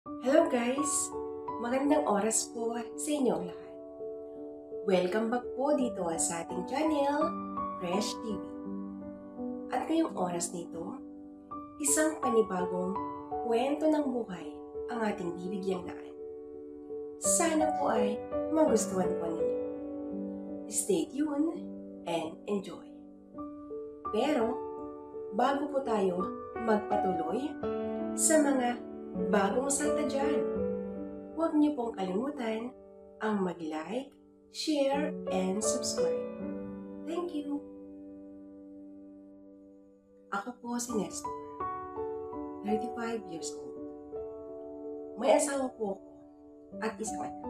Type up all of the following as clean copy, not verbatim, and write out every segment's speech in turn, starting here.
Hello guys! Magandang oras po sa inyong lahat. Welcome back po dito sa ating channel, Fresh TV. At ngayong oras nito, isang panibagong kwento ng buhay ang ating bibigyang daan. Sana po ay magustuhan po ninyo. Stay tuned and enjoy. Pero, bago po tayo magpatuloy sa mga bagong salta dyan, huwag niyo pong kalimutan ang mag-like, share, and subscribe. Thank you! Ako po si Nestor, 35 years old. May asawa po ako at isang anak.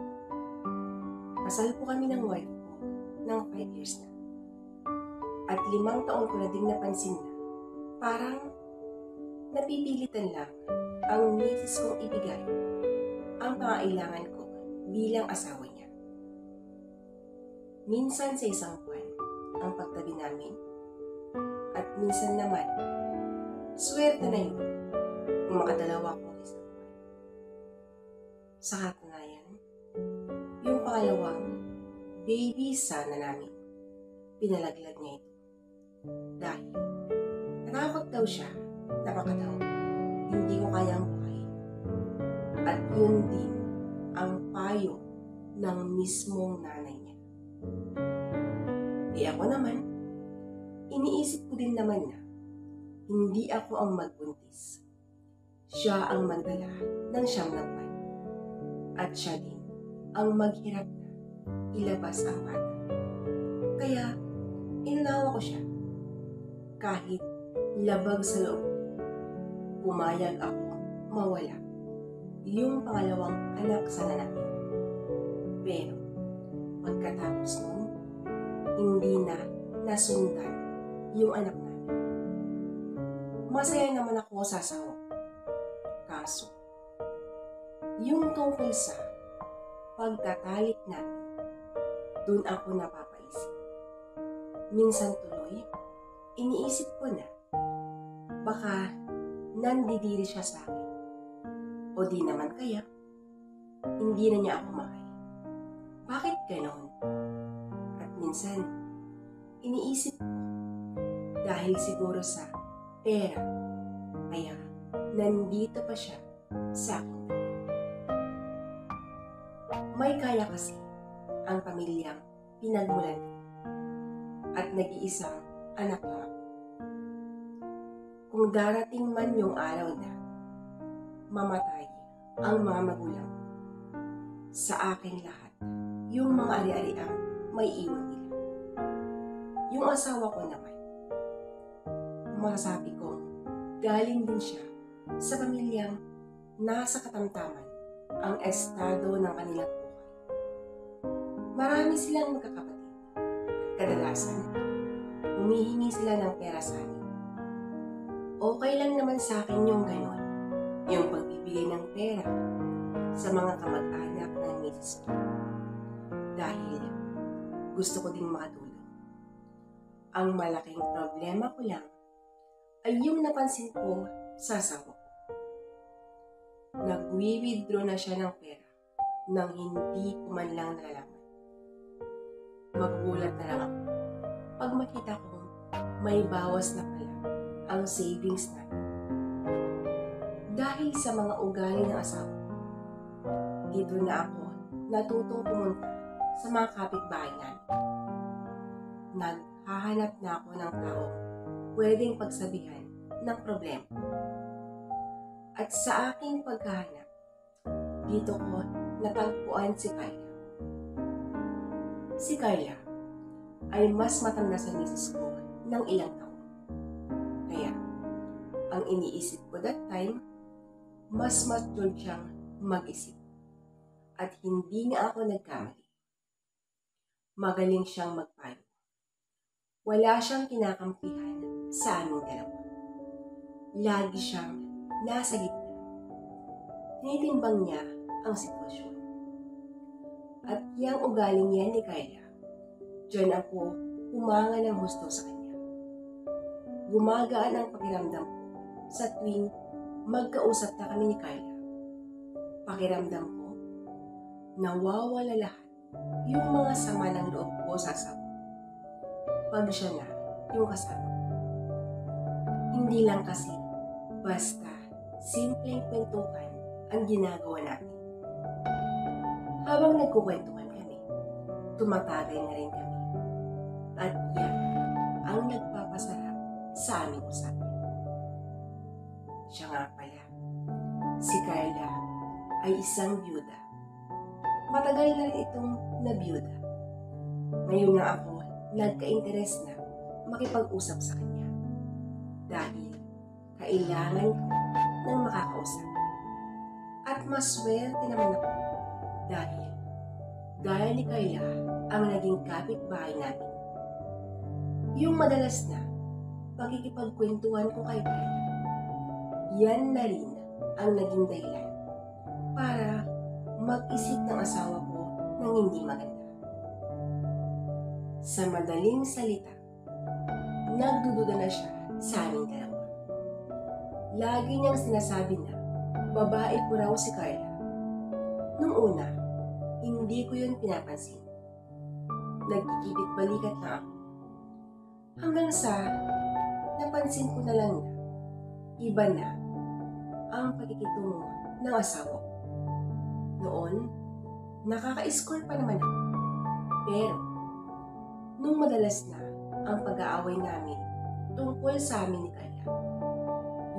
Kasal po kami ng wife ko ng 5 years na. At 5 taon ko na ding napansin na parang napipilitan lang ang misis kong ibigay ang pangailangan ko bilang asawa niya. Minsan sa isang buwan ang pagtabi namin at minsan naman, swerte na yun kung makadalawa ko isang buwan. Sa katunayan, yung pangalawang baby sana namin, pinalaglag niya ito. Dahil natakot daw siya na baka daw hindi ko kayang buhay. At yun din ang payo ng mismong nanay niya. Ako naman, iniisip ko din naman na hindi ako ang magbuntis. Siya ang magdala ng 9 na buwan. At siya din ang maghirap na ilabas ang bata. Kaya, inunawa ko siya. Kahit labag sa loob, pumayag ako mawala yung pangalawang anak sana namin. Pero, pagkatapos nun, hindi na nasundan yung anak namin. Masaya naman ako sa asawa. Kaso, yung tungkol sa pagtatalik namin, dun ako napapaisip. Minsan tuloy, iniisip ko na, baka nandidiri siya sa akin. O di naman kaya, hindi na niya ako mahal. Bakit ganon? At minsan, iniisip ko, dahil siguro sa pera, kaya nandito pa siya sa akin. May kaya kasi ang pamilyang pinagmulan ko at nag-iisang anak lang ako. Kung darating man yung araw na mamatay ang mga magulang, sa akin lahat yung mga ari-ariang may iwan nila. Yung asawa ko naman, masasabi ko, galing din siya sa pamilyang nasa katamtaman ang estado ng kanilang buhay. Marami silang magkakapatid at kadalasan, humihingi sila ng pera sa akin. Okay lang naman sa akin yung ganon, yung pagbibigay ng pera sa mga kamag-anak ng misis ko. Dahil gusto ko ding makatulong. Ang malaking problema ko lang ay yung napansin ko sa asawa ko. Nag-withdraw na siya ng pera nang hindi ko man lang nalalaman. Magugulat na lang ako pag makita ko may bawas na pala ang savings natin. Dahil sa mga ugali ng asawa, dito na ako natutong pumunta sa mga kapitbahay namin. Naghahanap na ako ng tao pwedeng pagsabihan ng problema. At sa aking paghahanap, dito ko natagpuan si Kaya. Si Kaya ay mas matanda sa misis ko ng ilang taon. Kaya, ang iniisip ko that time, mas mature siyang mag-isip. At hindi nga ako nagkamali. Magaling siyang magpayo. Wala siyang kinakampihan sa aming dalawa. Lagi siyang nasa gitna. Tinitimbang niya ang sitwasyon. At yang ugaling niya ni Kaya, diyan ako humanga ng husto sa kanya. Gumagaan ang pakiramdam ko sa tuwing magkausap na kami ni Kaya. Pakiramdam ko, nawawala lahat yung mga sama ng loob ko sa asawa. Pag siya na yung kasama. Hindi lang kasi basta simpleng kwentuhan ang ginagawa natin. Habang nagkukwentuhan kami, tumatagay na rin kami. At yan ang nagpapasarap sa aming usapan. Siya nga pala, si Carla ay isang byuda. Matagal na rin itong nabiyuda. Ngayon na ako nagka-interes na makipag-usap sa kanya. Dahil kailangan ko ng makakausap. At maswerte naman ako dahil gaya ni Carla ang naging kapitbahay namin. Yung madalas na pagkikipagkwentuhan ko kay Carla, yan na rin ang naging dahilan para mag-isip ng asawa ko ng hindi maganda. Sa madaling salita, nagdududa na siya sa aming dalawa. Lagi niyang sinasabi na babae ko raw si Carla. Nung una, hindi ko yun pinapansin. Nagkikibit-balikat na ako. Hanggang sa napansin ko na lang na iba na ang pagkikitungo ng asawa ko. Noon, nakaka-score pa naman ako. Pero, nung madalas na ang pag-aaway namin tungkol sa amin ni Carla,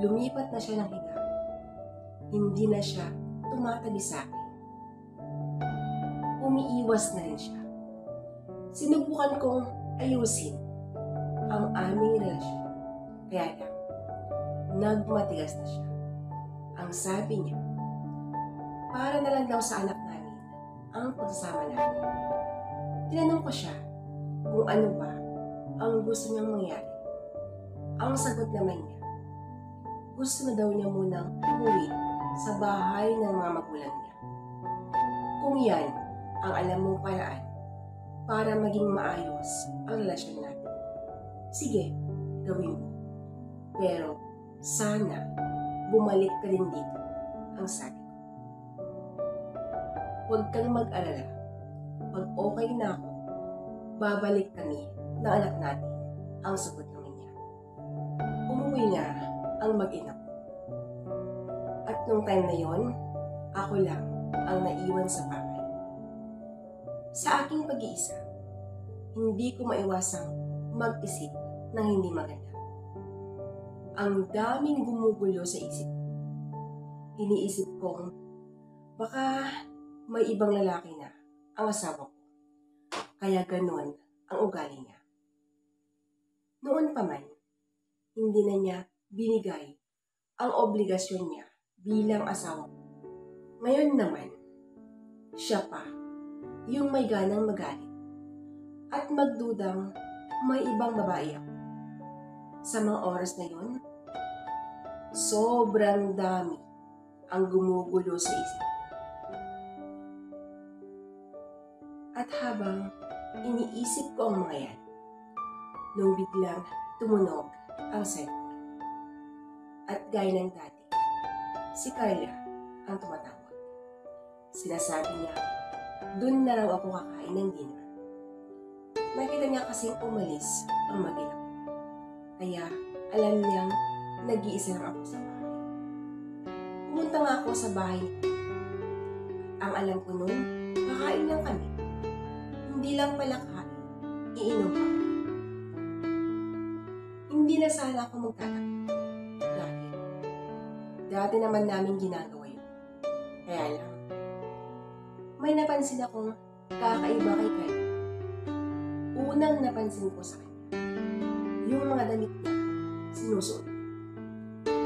lumipat na siya ng higa. Hindi na siya tumatabi sa akin. Umiiwas na rin siya. Sinubukan kong ayusin ang aming relasyon. Kaya lang, nagmatigas na siya. Ang sabi niya, para na lang daw sa anak namin ang pagsasama namin. Tinanong ko siya kung ano ba ang gusto niyang mangyari. Ang sagot naman niya, gusto na daw niya munang umuwi sa bahay ng mga magulang niya. Kung yan ang alam mong paraan para maging maayos ang relasyon natin, sige, gawin mo. Pero sana bumalik ka din dito, ang sabi ko. Huwag kang mag-alala. Pag okay na ako, babalik kami ng anak natin, ang sagot naman niya. Umuwi nga ang mag-ina ko. At nung time na yon, ako lang ang naiwan sa bahay. Sa aking pag-iisa, hindi ko maiwasang mag-isip ng hindi maganda. Ang daming gumugulo sa isip. Iniisip kong baka may ibang lalaki na ang asawa ko. Kaya ganon ang ugali niya. Noon pa man, hindi na niya binigay ang obligasyon niya bilang asawa ko. Ngayon naman, siya pa yung may ganang magalit at magdudang may ibang babae ako. Sa mga oras na yon, sobrang dami ang gumugulo sa isip. At habang iniisip ko ang mga yan, nung biglang tumunog ang cellphone. At gaya ng dati, si Carla ang tumatawag. Sinasabi niya, dun na raw ako kakain ng dinner. Nakita niya kasing umalis ang mag-ina ko. Kaya alam niyang nag-iisa lang ako sa bahay. Pumunta nga ako sa bahay niya. Ang alam ko nun, kakain lang kami. Hindi lang pala kain, iinom ako. Hindi na sana ako magtatakot. Dahil, dati naman namin ginagawa yun. Kaya lang, may napansin akong kakaiba kay Carla. Unang napansin ko sa kanya, yung mga damit niya, sinusuot.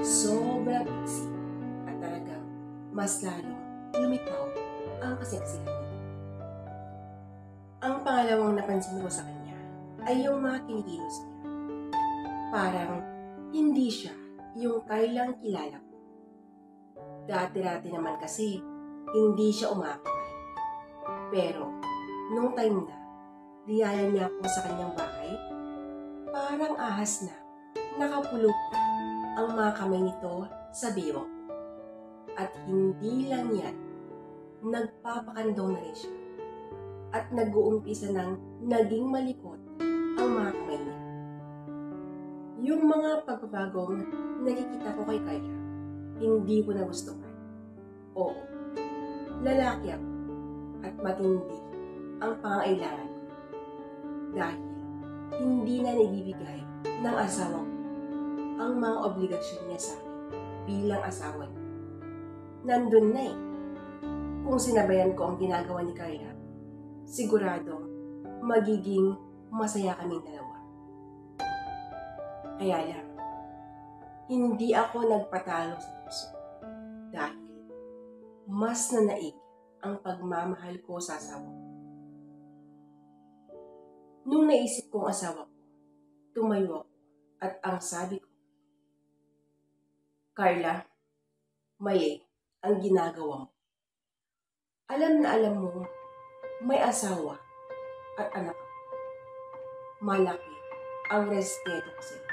Sobrang iksi at talagang mas lalo lumitaw ang kaseksihan niya. Ang pangalawang napansin ko sa kanya ay yung mga kinikilos niya. Parang hindi siya yung Carlang kilala ko. Dati-dati naman kasi hindi siya umakay. Pero nung time na niyaya niya ako sa kanyang bahay, parang ahas na nakapulot ang mga kamay nito sa biwak ko. At hindi lang yan, nagpapakandaw na rin siya at nag-uumpisa ng naging malikot ang mga kamay niya. Yung mga pagbabagong nakikita ko kay Kaya, hindi ko nagustuhan. Oo, lalaki ako at matindi ang pangailangan ko. Dahil hindi na nabibigay ng asawa ko ang mga obligasyon niya sa akin bilang asawa niya. Nandun na eh. Kung sinabayan ko ang ginagawa ni Kaya, sigurado magiging masaya kaming dalawa. Kaya lang, hindi ako nagpatalo sa puso dahil mas nanaig ang pagmamahal ko sa asawa ko. Nung naisip kong asawa ko, tumayo ako at ang sabi ko, Carla, mali ang ginagawa mo. Alam na alam mo, may asawa at anak ako. Malaki ang respeto ko sa iyo.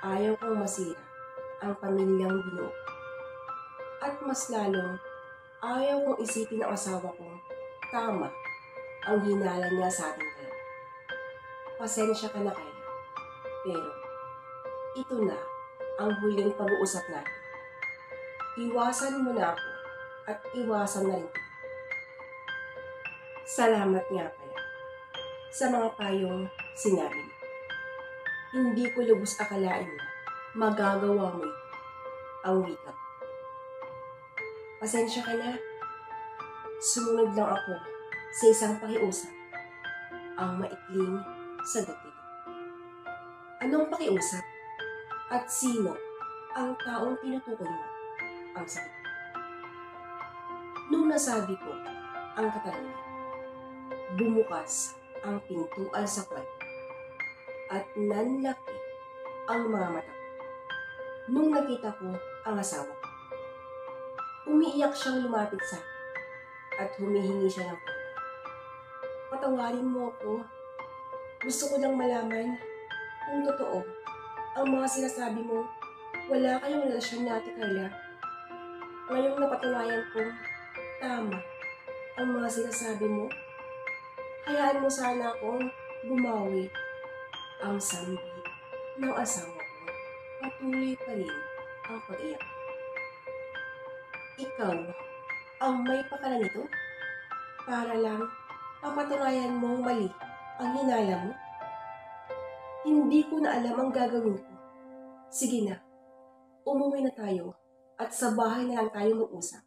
Ayaw kong masira ang pamilyang binuo. At mas lalong, ayaw kong isipin ang asawa kong tama ang hinala niya sa ating dalawa. Pasensya ka na kaya, pero ito na ang huling pag-uusap natin. Iwasan mo na ako at iwasan na rin kita. Salamat nga pala sa mga payong sinabi mo. Hindi ko lubos akalain na magagawa mo ito, ang wika ko. Pasensya ka na. Sumunod lang ako sa isang pakiusap. Ang maikling sagot nito. Anong pakiusap? At sino ang taong tinutukoy mo? Ang sagot. Nung nasabi ko ang katanungan, bumukas ang pintuan sa kwarto at nanlaki ang mga mata ko. Nung nakita ko ang asawa ko, umiiyak siyang lumapit sa akin at humihingi siya ng tulong. Patawarin mo ako. Gusto ko lang malaman kung totoo ang mga sinasabi mo. Wala kayong relasyon ni Ate Carla. Ngayong napatunayan ko, tama ang mga sinasabi mo. Hayaan mo sana akong bumawi. Ang sambit ng asawa ko, patuloy pa rin ang pag-iyak. Ikaw ang may pakala nito para lang papatunayan mong mali ang hinala mo. Hindi ko na alam ang gagawin ko. Sige na, umuwi na tayo at sa bahay na lang tayo mag-usap.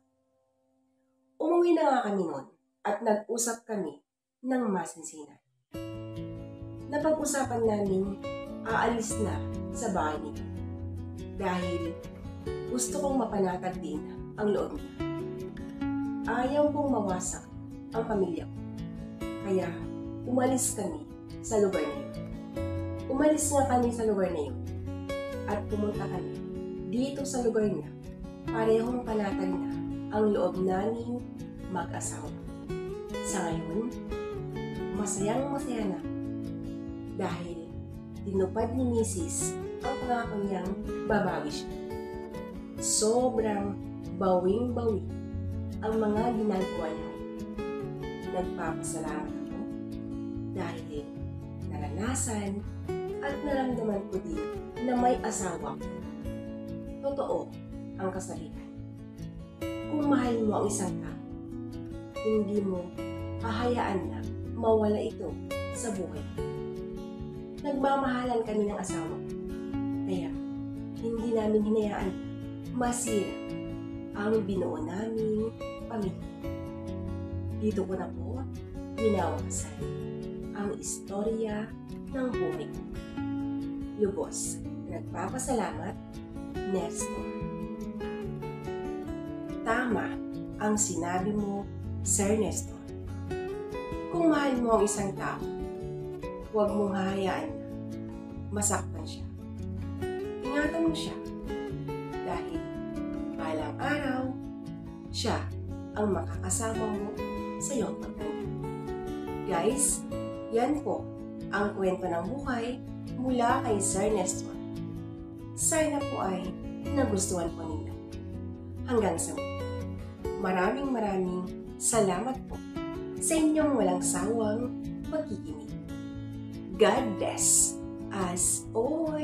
Umuwi na nga kami noon at nag-usap kami ng masinsinan. Napag-usapan namin aalis na sa bahay nito dahil gusto kong mapanatag din ang loob niya. Ayaw kong mawasak ang pamilya ko. Kaya umalis kami sa lugar na yun. Umalis nga kami sa lugar na yun at pumunta kami dito sa lugar niya. Parehong panatag na ang loob namin mag-asawa. Sa ngayon, masayang masaya na dahil tinupad ni Mrs. ang pangako niyang babawi siya. Sobrang bawing-bawi ang mga ginagawa niya. Nagpapasalamat ako dahil naranasan at naramdaman ko din na may asawa ko. Totoo ang kasabihan. Kung mahal mo ang isang tao, hindi mo hahayaan na mawala ito sa buhay. Nagmamahalan kami ng asawa ko. Kaya, hindi namin hinayaan na masira ang binuo naming pamilya. Dito ko na po minawasan ang istorya ng buhay ko. Lubos, nagpapasalamat, Nestor. Tama ang sinabi mo, Sir Nestor. Kung mahal mo ang isang tao, huwag mong hahayaan na masaktan siya. Ingatan mo siya dahil balang araw, siya ang makakasama mo sa iyong pagtanda. Guys, yan po ang kwento ng buhay mula kay Sir Nestor. Sana po ay nagustuhan po ninyo. Hanggang sa muli. maraming salamat po sa inyong walang sawang pakikinig. God bless us all!